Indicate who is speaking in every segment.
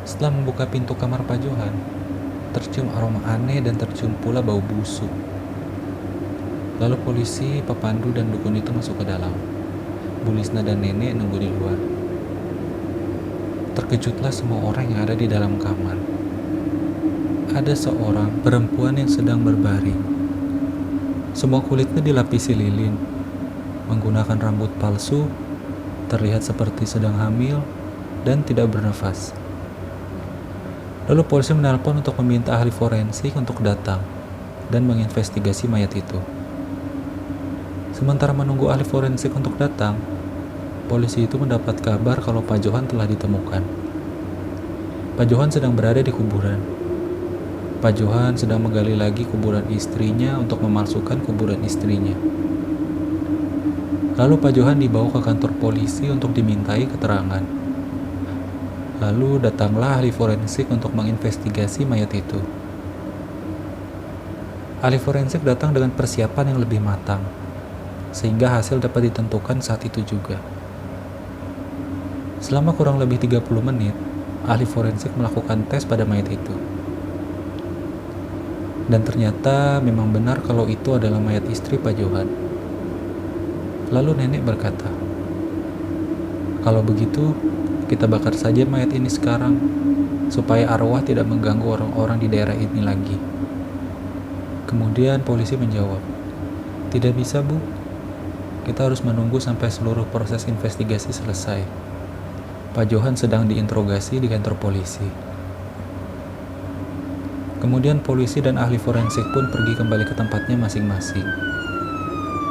Speaker 1: Setelah membuka pintu kamar Pak Johan, tercium aroma aneh dan tercium pula bau busuk. Lalu polisi, Pak Pandu, dan dukun itu masuk ke dalam. Bu Lisna dan nenek nunggu di luar. Terkejutlah semua orang yang ada di dalam kamar. Ada seorang perempuan yang sedang berbaring. Semua kulitnya dilapisi lilin, menggunakan rambut palsu, terlihat seperti sedang hamil, dan tidak bernafas. Lalu polisi menelpon untuk meminta ahli forensik untuk datang dan menginvestigasi mayat itu. Sementara menunggu ahli forensik untuk datang, polisi itu mendapat kabar kalau Pak Johan telah ditemukan. Pak Johan sedang berada di kuburan. Pak Johan sedang menggali lagi kuburan istrinya untuk memalsukan kuburan istrinya. Lalu Pak Johan dibawa ke kantor polisi untuk dimintai keterangan. Lalu datanglah ahli forensik untuk menginvestigasi mayat itu. Ahli forensik datang dengan persiapan yang lebih matang, sehingga hasil dapat ditentukan saat itu juga. Selama kurang lebih 30 menit, ahli forensik melakukan tes pada mayat itu. Dan ternyata memang benar kalau itu adalah mayat istri Pak Johan. Lalu nenek berkata, "Kalau begitu, kita bakar saja mayat ini sekarang, supaya arwah tidak mengganggu orang-orang di daerah ini lagi." Kemudian polisi menjawab, "Tidak bisa, Bu. Kita harus menunggu sampai seluruh proses investigasi selesai. Pak Johan sedang diinterogasi di kantor polisi." Kemudian polisi dan ahli forensik pun pergi kembali ke tempatnya masing-masing.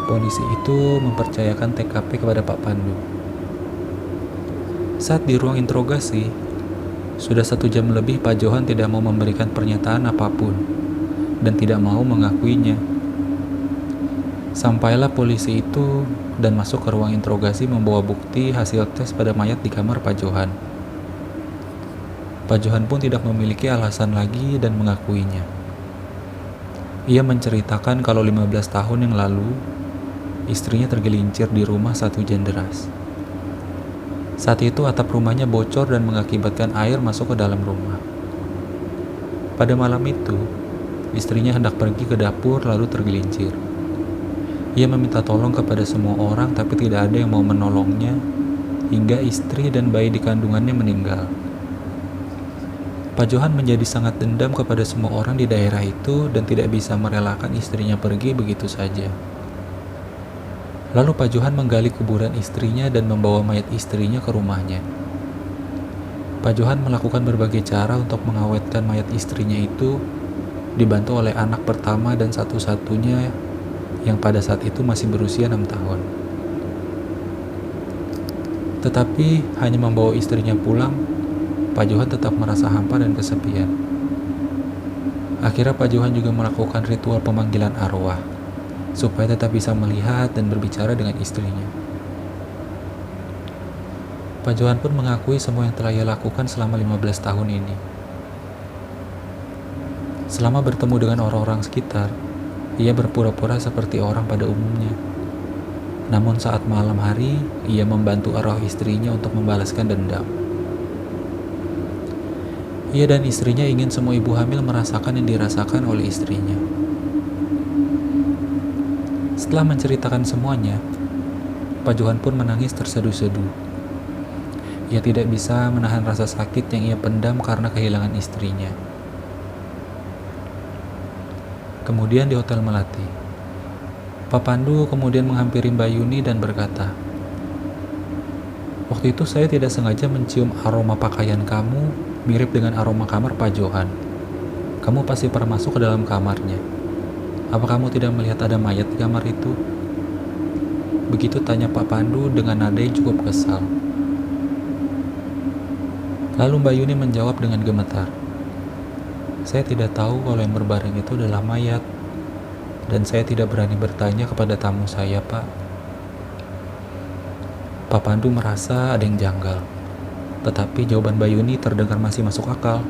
Speaker 1: Polisi itu mempercayakan TKP kepada Pak Pandu. Saat di ruang interogasi, sudah 1 jam lebih Pak Johan tidak mau memberikan pernyataan apapun dan tidak mau mengakuinya. Sampailah polisi itu dan masuk ke ruang interogasi membawa bukti hasil tes pada mayat di kamar Pak Johan. Pak Johan pun tidak memiliki alasan lagi dan mengakuinya. Ia menceritakan kalau 15 tahun yang lalu, istrinya tergelincir di rumah saat hujan deras. Saat itu atap rumahnya bocor dan mengakibatkan air masuk ke dalam rumah. Pada malam itu, istrinya hendak pergi ke dapur lalu tergelincir. Ia meminta tolong kepada semua orang tapi tidak ada yang mau menolongnya, hingga istri dan bayi di kandungannya meninggal. Pak Johan menjadi sangat dendam kepada semua orang di daerah itu dan tidak bisa merelakan istrinya pergi begitu saja. Lalu Pak Johan menggali kuburan istrinya dan membawa mayat istrinya ke rumahnya. Pak Johan melakukan berbagai cara untuk mengawetkan mayat istrinya itu, dibantu oleh anak pertama dan satu-satunya yang pada saat itu masih berusia 6 tahun. Tetapi hanya membawa istrinya pulang, Pak Johan tetap merasa hampa dan kesepian. Akhirnya Pak Johan juga melakukan ritual pemanggilan arwah, supaya tetap bisa melihat dan berbicara dengan istrinya. Pak Johan pun mengakui semua yang telah ia lakukan selama 15 tahun ini. Selama bertemu dengan orang-orang sekitar, ia berpura-pura seperti orang pada umumnya. Namun saat malam hari, ia membantu arwah istrinya untuk membalaskan dendam. Ia dan istrinya ingin semua ibu hamil merasakan yang dirasakan oleh istrinya. Setelah menceritakan semuanya, Pak Johan pun menangis terseduh-seduh. Ia tidak bisa menahan rasa sakit yang ia pendam karena kehilangan istrinya. Kemudian di Hotel Melati, Pak Pandu kemudian menghampiri Mbak Yuni dan berkata, "Waktu itu saya tidak sengaja mencium aroma pakaian kamu mirip dengan aroma kamar Pak Johan. Kamu pasti pernah masuk ke dalam kamarnya. Apa kamu tidak melihat ada mayat di kamar itu?" Begitu tanya Pak Pandu dengan nada yang cukup kesal. Lalu Mbak Yuni menjawab dengan gemetar, "Saya tidak tahu kalau yang berbaring itu adalah mayat, dan saya tidak berani bertanya kepada tamu saya, Pak." Pak Pandu merasa ada yang janggal, tetapi jawaban Mbak Yuni terdengar masih masuk akal.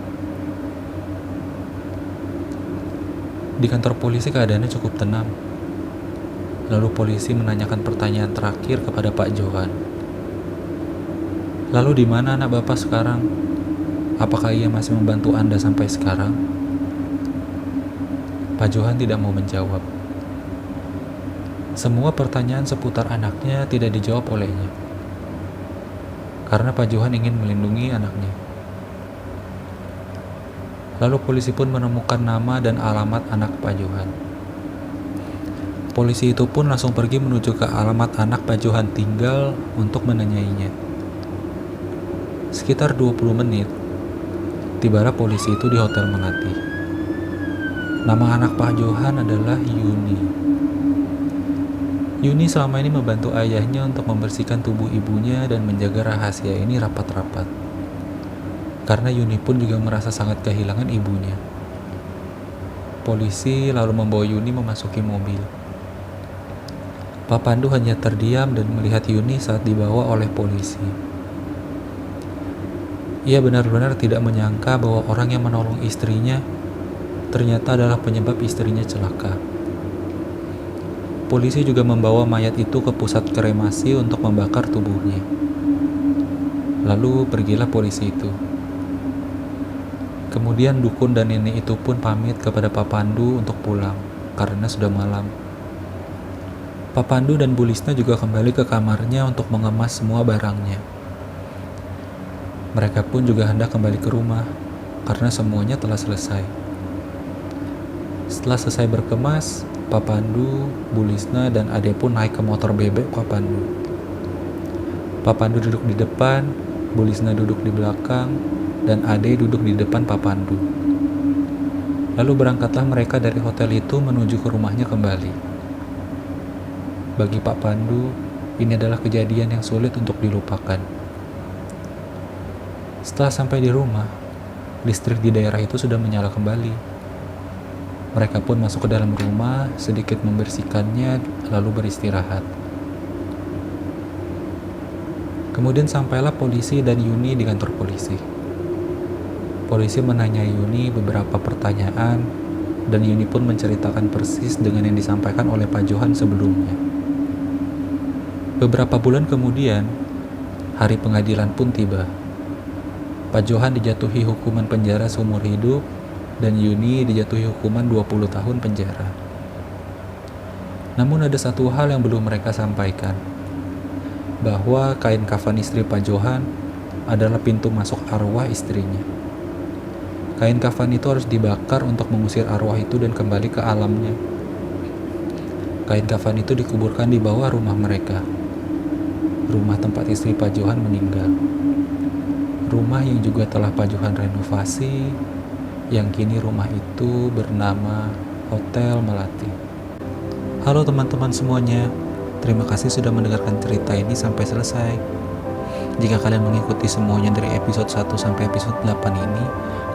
Speaker 1: Di kantor polisi keadaannya cukup tenang. Lalu polisi menanyakan pertanyaan terakhir kepada Pak Johan. "Lalu di mana anak Bapak sekarang? Apakah ia masih membantu Anda sampai sekarang? Pak Johan tidak mau menjawab. Semua pertanyaan seputar anaknya tidak dijawab olehnya, karena Pak Johan ingin melindungi anaknya. Lalu polisi pun menemukan nama dan alamat anak Pak Johan. Polisi itu pun langsung pergi menuju ke alamat anak Pak Johan tinggal untuk menanyainya. Sekitar 20 menit, tibalah polisi itu di Hotel Melati. Nama anak Pak Johan adalah Yuni. Yuni selama ini membantu ayahnya untuk membersihkan tubuh ibunya dan menjaga rahasia ini rapat-rapat. Karena Yuni pun juga merasa sangat kehilangan ibunya. Polisi lalu membawa Yuni memasuki mobil. Pak Pandu hanya terdiam dan melihat Yuni saat dibawa oleh polisi. Ia benar-benar tidak menyangka bahwa orang yang menolong istrinya ternyata adalah penyebab istrinya celaka. Polisi juga membawa mayat itu ke pusat kremasi untuk membakar tubuhnya. Lalu pergilah polisi itu. Kemudian dukun dan nenek itu pun pamit kepada Pak Pandu untuk pulang karena sudah malam. Pak Pandu dan Bu Lisna juga kembali ke kamarnya untuk mengemas semua barangnya. Mereka pun juga hendak kembali ke rumah karena semuanya telah selesai. Setelah selesai berkemas, Pak Pandu, Bu Lisna, dan Ade pun naik ke motor bebek Pak Pandu. Pak Pandu duduk di depan, Bu Lisna duduk di belakang, dan Ade duduk di depan Pak Pandu. Lalu berangkatlah mereka dari hotel itu menuju ke rumahnya kembali. Bagi Pak Pandu, ini adalah kejadian yang sulit untuk dilupakan. Setelah sampai di rumah, listrik di daerah itu sudah menyala kembali. Mereka pun masuk ke dalam rumah, sedikit membersihkannya, lalu beristirahat. Kemudian sampailah polisi dan Yuni di kantor polisi. Polisi menanyai Yuni beberapa pertanyaan, dan Yuni pun menceritakan persis dengan yang disampaikan oleh Pak Johan sebelumnya. Beberapa bulan kemudian, hari pengadilan pun tiba. Pak Johan dijatuhi hukuman penjara seumur hidup, dan Yuni dijatuhi hukuman 20 tahun penjara. Namun ada satu hal yang belum mereka sampaikan, bahwa kain kafan istri Pak Johan adalah pintu masuk arwah istrinya. Kain kafan itu harus dibakar untuk mengusir arwah itu dan kembali ke alamnya. Kain kafan itu dikuburkan di bawah rumah mereka, rumah tempat istri Pak Johan meninggal. Rumah yang juga telah Pak Johan renovasi, yang kini rumah itu bernama Hotel Melati. Halo teman-teman semuanya, terima kasih sudah mendengarkan cerita ini sampai selesai. Jika kalian mengikuti semuanya dari episode 1 sampai episode 8 ini,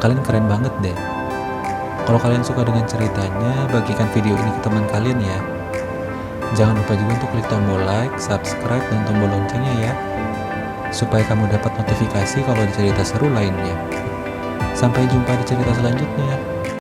Speaker 1: kalian keren banget deh. Kalau kalian suka dengan ceritanya, bagikan video ini ke teman kalian ya. Jangan lupa juga untuk klik tombol like, subscribe, dan tombol loncengnya ya, supaya kamu dapat notifikasi kalau ada cerita seru lainnya. Sampai jumpa di cerita selanjutnya.